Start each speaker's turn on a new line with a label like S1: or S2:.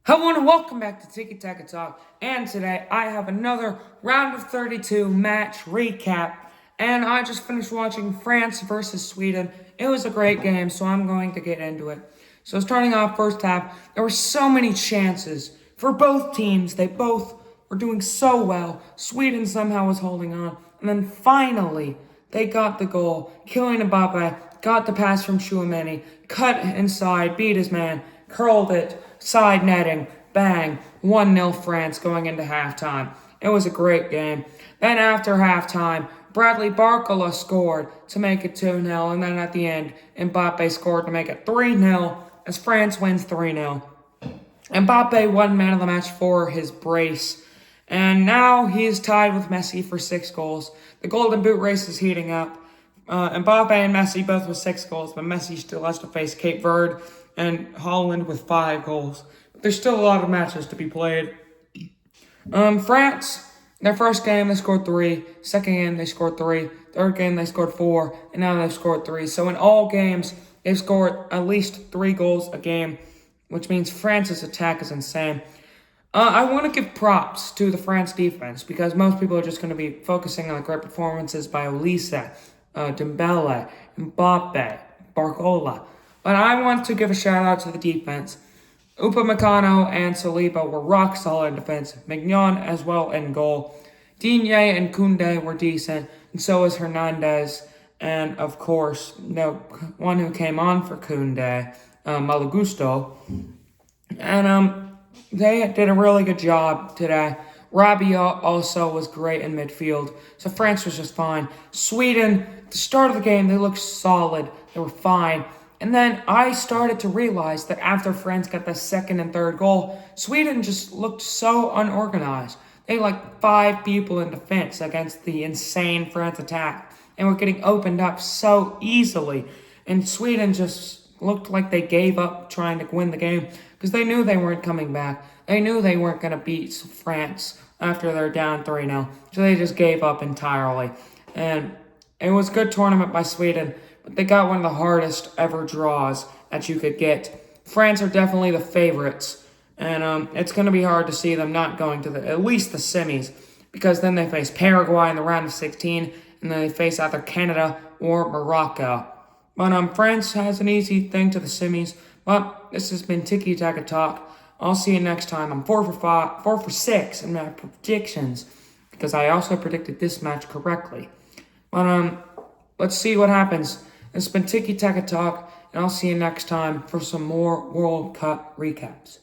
S1: Hello and welcome back to Tiki Taka Talk, and today I have another round of 32 match recap, and I just finished watching France versus Sweden. It was a great game, so I'm going to get into it. So starting off first half, there were so many chances for both teams. They both were doing so well. Sweden somehow was holding on, and then finally they got the goal. Kylian Mbappe got the pass from Tchouaméni, cut inside, beat his man, curled it, side netting, bang, 1-0 France going into halftime. It was a great game. Then after halftime, Bradley Barcola scored to make it 2-0, and then at the end, Mbappe scored to make it 3-0 as France wins 3-0. Mbappe won man of the match for his brace, and now he is tied with Messi for 6 goals. The Golden Boot race is heating up. Mbappe and Messi both with 6 goals, but Messi still has to face Cape Verde and Holland with 5 goals. But there's still a lot of matches to be played. France, their first game they scored 3, second game they scored 3, third game they scored 4, and now they've scored 3. So in all games, they've scored at least 3 goals a game, which means France's attack is insane. I want to give props to the France defense because most people are just going to be focusing on great performances by Olise, Dembele, Mbappe, Barcola. But I want to give a shout out to the defense. Upamecano and Saliba were rock solid in defense. Mignon as well in goal. Digne and Koundé were decent, and so was Hernandez. And of course, the one who came on for Koundé, Malagusto. And they did a really good job today. Rabiot also was great in midfield, so France was just fine. Sweden, at the start of the game, they looked solid. They were fine. And then I started to realize that after France got the second and third goal, Sweden just looked so unorganized. They had like 5 people in defense against the insane France attack and were getting opened up so easily. And Sweden just looked like they gave up trying to win the game because they knew they weren't coming back. They knew they weren't going to beat France after they're down 3-0. So they just gave up entirely. And it was a good tournament by Sweden, but they got one of the hardest ever draws that you could get. France are definitely the favorites, and it's going to be hard to see them not going to at least the semis, because then they face Paraguay in the round of 16, and then they face either Canada or Morocco. But France has an easy thing to the semis. But this has been Tiki Taka Talk. I'll see you next time. I'm 4 for 6 in my predictions, because I also predicted this match correctly. But let's see what happens. It's been Tiki Taka Talk, and I'll see you next time for some more World Cup recaps.